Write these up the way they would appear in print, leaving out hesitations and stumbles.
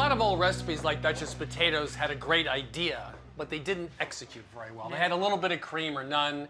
lot of old recipes like Duchess potatoes had a great idea, but they didn't execute very well. They had a little bit of cream or none.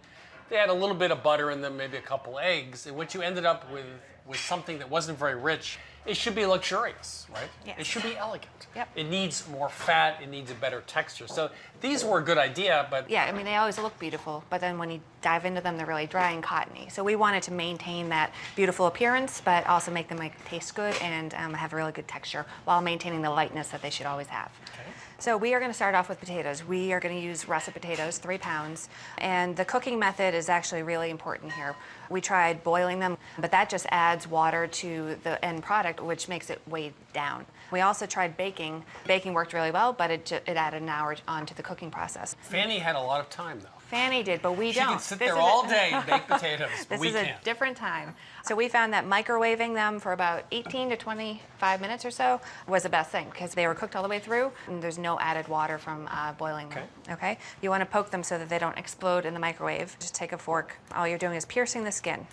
They had a little bit of butter in them, maybe a couple eggs, and what you ended up with was something that wasn't very rich. It should be luxurious, right? Yes. It should be elegant. Yep. It needs more fat, it needs a better texture. So these were a good idea, but... Yeah, I mean, they always look beautiful, but then when you dive into them, they're really dry and cottony. So we wanted to maintain that beautiful appearance, but also make them taste good and have a really good texture while maintaining the lightness that they should always have. Okay. So we are going to start off with potatoes. We are going to use russet potatoes, 3 pounds, and the cooking method is actually really important here. We tried boiling them, but that just adds water to the end product, which makes it weighed down. We also tried baking. Baking worked really well, but it added an hour onto the cooking process. Fanny had a lot of time, though. Fanny did, but we don't. She can sit there all day and bake potatoes, but we This is can't. a different time. So we found that microwaving them for about 18 to 25 minutes or so was the best thing because they were cooked all the way through and there's no added water from boiling them. Okay? You want to poke them so that they don't explode in the microwave. Just take a fork. All you're doing is piercing the skin.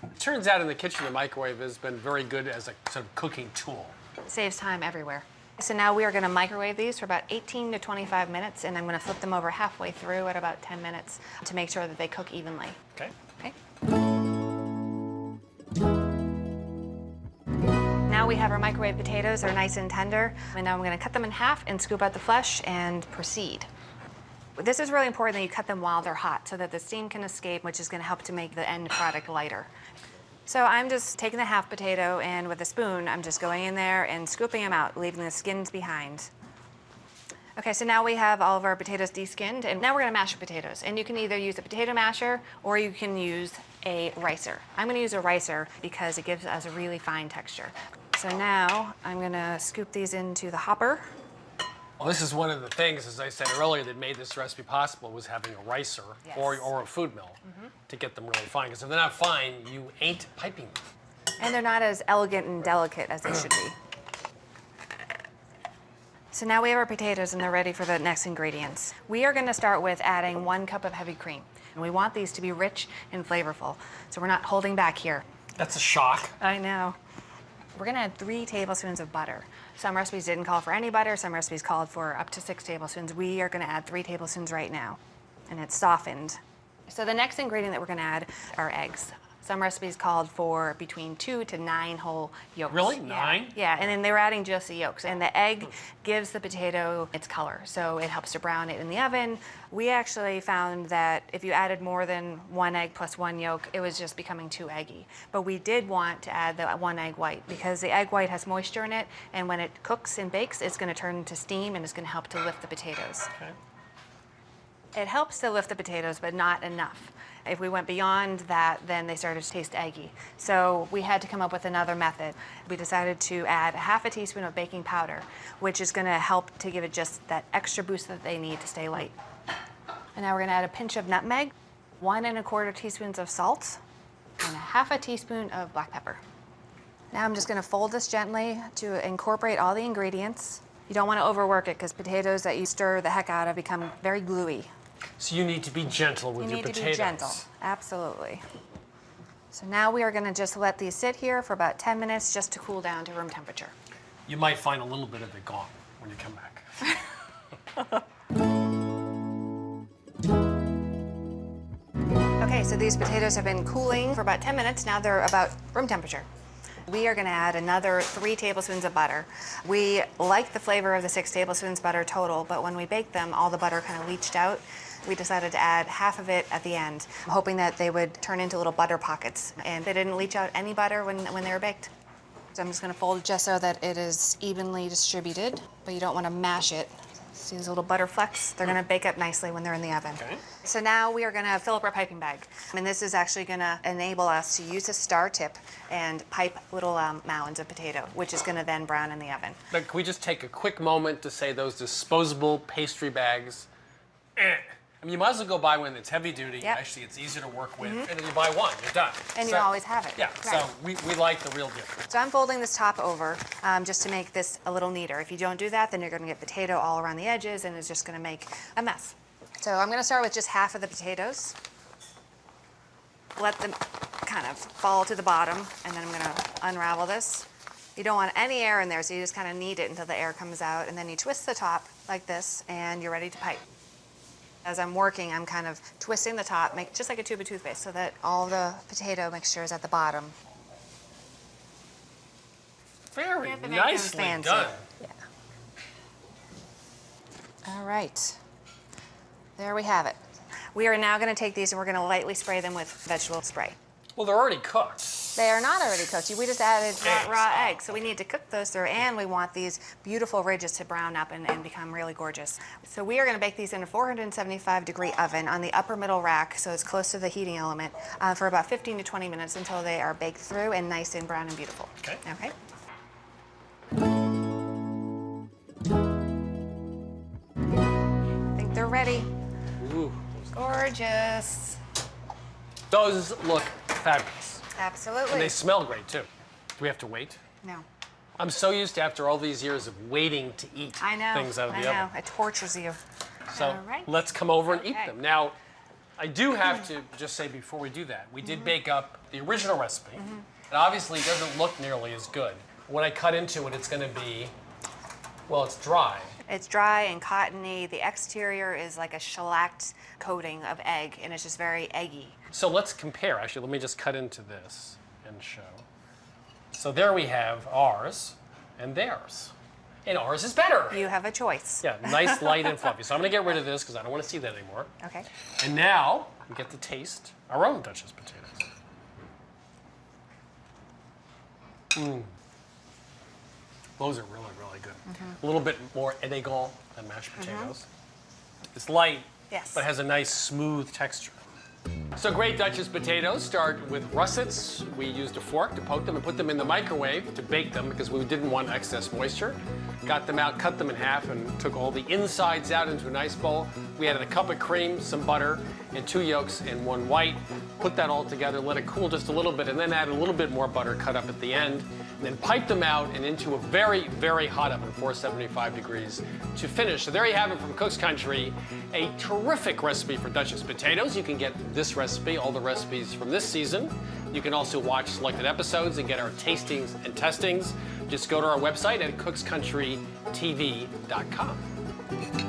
It turns out in the kitchen, the microwave has been very good as a sort of cooking tool. It saves time everywhere. So now we are going to microwave these for about 18 to 25 minutes, and I'm going to flip them over halfway through at about 10 minutes to make sure that they cook evenly. Okay. Okay. Now we have our microwave potatoes. They're nice and tender. And now I'm going to cut them in half and scoop out the flesh and proceed. This is really important that you cut them while they're hot so that the steam can escape, which is going to help to make the end product lighter. So I'm just taking the half potato and with a spoon, I'm just going in there and scooping them out, leaving the skins behind. Okay, so now we have all of our potatoes de-skinned, and now we're gonna mash the potatoes. And you can either use a potato masher or you can use a ricer. I'm gonna use a ricer because it gives us a really fine texture. So now I'm gonna scoop these into the hopper. Well, this is one of the things, as I said earlier, that made this recipe possible was having a ricer or a food mill to get them really fine. Because if they're not fine, you ain't piping them. And they're not as elegant and delicate as they should be. So now we have our potatoes and they're ready for the next ingredients. We are going to start with adding 1 cup of heavy cream. And we want these to be rich and flavorful. So we're not holding back here. That's a shock. I know. We're going to add 3 tablespoons of butter. Some recipes didn't call for any butter. Some recipes called for up to 6 tablespoons. We are going to add 3 tablespoons right now. And it's softened. So the next ingredient that we're going to add are eggs. Some recipes called for between 2 to 9 whole yolks. Really? 9? Yeah, and then they were adding just the yolks. And the egg gives the potato its color, so it helps to brown it in the oven. We actually found that if you added more than 1 egg plus 1 yolk, it was just becoming too eggy. But we did want to add the 1 egg white because the egg white has moisture in it, and when it cooks and bakes, it's going to turn into steam and it's going to help to lift the potatoes. Okay. It helps to lift the potatoes, but not enough. If we went beyond that, then they started to taste eggy. So we had to come up with another method. We decided to add 1/2 teaspoon of baking powder, which is going to help to give it just that extra boost that they need to stay light. And now we're going to add a pinch of nutmeg, 1 1/4 teaspoons of salt, and 1/2 teaspoon of black pepper. Now I'm just going to fold this gently to incorporate all the ingredients. You don't want to overwork it because potatoes that you stir the heck out of become very gluey. So you need to be gentle with your potatoes. You need to be gentle, absolutely. So now we are going to just let these sit here for about 10 minutes just to cool down to room temperature. You might find a little bit of it gone when you come back. Okay, so these potatoes have been cooling for about 10 minutes. Now they're about room temperature. We are going to add another 3 tablespoons of butter. We like the flavor of the 6 tablespoons butter total, but when we baked them, all the butter kind of leached out. We decided to add 1/2 of it at the end, hoping that they would turn into little butter pockets. And they didn't leach out any butter when they were baked. So I'm just going to fold it just so that it is evenly distributed, but you don't want to mash it. See these little butter flecks? They're going to bake up nicely when they're in the oven. Okay. So now we are going to fill up our piping bag. And this is actually going to enable us to use a star tip and pipe little mounds of potato, which is going to then brown in the oven. But can we just take a quick moment to say those disposable pastry bags, I mean, you might as well go buy one that's heavy duty. Yep. Actually, it's easier to work with. And then you buy one, you're done. And so, you always have it. Yeah, Right. so we like the real deal. So I'm folding this top over just to make this a little neater. If you don't do that, then you're going to get potato all around the edges and it's just going to make a mess. So I'm going to start with just 1/2 of the potatoes. Let them kind of fall to the bottom, and then I'm going to unravel this You don't want any air in there, so you just kind of knead it until the air comes out, and then you twist the top like this, and you're ready to pipe. As I'm working, I'm kind of twisting the top, just like a tube of toothpaste, so that all the potato mixture is at the bottom. Very Nothing nicely fancy. done. Yeah. All right. There we have it. We are now going to take these and we're going to lightly spray them with vegetable spray. Well, they're already cooked. They are not already cooked. We just added raw Oh. eggs, so we need to cook those through, and we want these beautiful ridges to brown up and become really gorgeous. So we are going to bake these in a 475-degree oven on the upper middle rack, so it's close to the heating element, for about 15 to 20 minutes until they are baked through and nice and brown and beautiful. Okay. Okay. I think they're ready. Ooh. Gorgeous. Those look fabulous. Absolutely. And they smell great, too. Do we have to wait? No. I'm so used to, after all these years of waiting to eat I know. things out of the I know. oven. It tortures you. So All right. let's come over and eat Okay. them. Now, I do have to just say before we do that, we did bake up the original recipe. It obviously doesn't look nearly as good. When I cut into it, it's going to be, well, it's dry. It's dry and cottony. The exterior is like a shellacked coating of egg, and it's just very eggy. So let's compare. Actually, let me just cut into this and show. So there we have ours and theirs. And ours is better. You have a choice. Yeah, nice, light, and fluffy. So I'm going to get rid of this because I don't want to see that anymore. Okay. And now we get to taste our own Duchess potatoes. Those are really, really good. A little bit more elegant than mashed potatoes. It's light, Yes. but has a nice, smooth texture. So great Duchess potatoes start with russets. We used a fork to poke them and put them in the microwave to bake them because we didn't want excess moisture. Got them out, cut them in half, and took all the insides out into a nice bowl. We added a cup of cream, some butter, and 2 yolks and 1 white. Put that all together, let it cool just a little bit, and then add a little bit more butter cut up at the end. And then pipe them out and into a very, very hot oven, 475 degrees, to finish. So there you have it from Cook's Country, a terrific recipe for Duchess potatoes. You can get this recipe, all the recipes from this season. You can also watch selected episodes and get our tastings and testings. Just go to our website at cookscountrytv.com.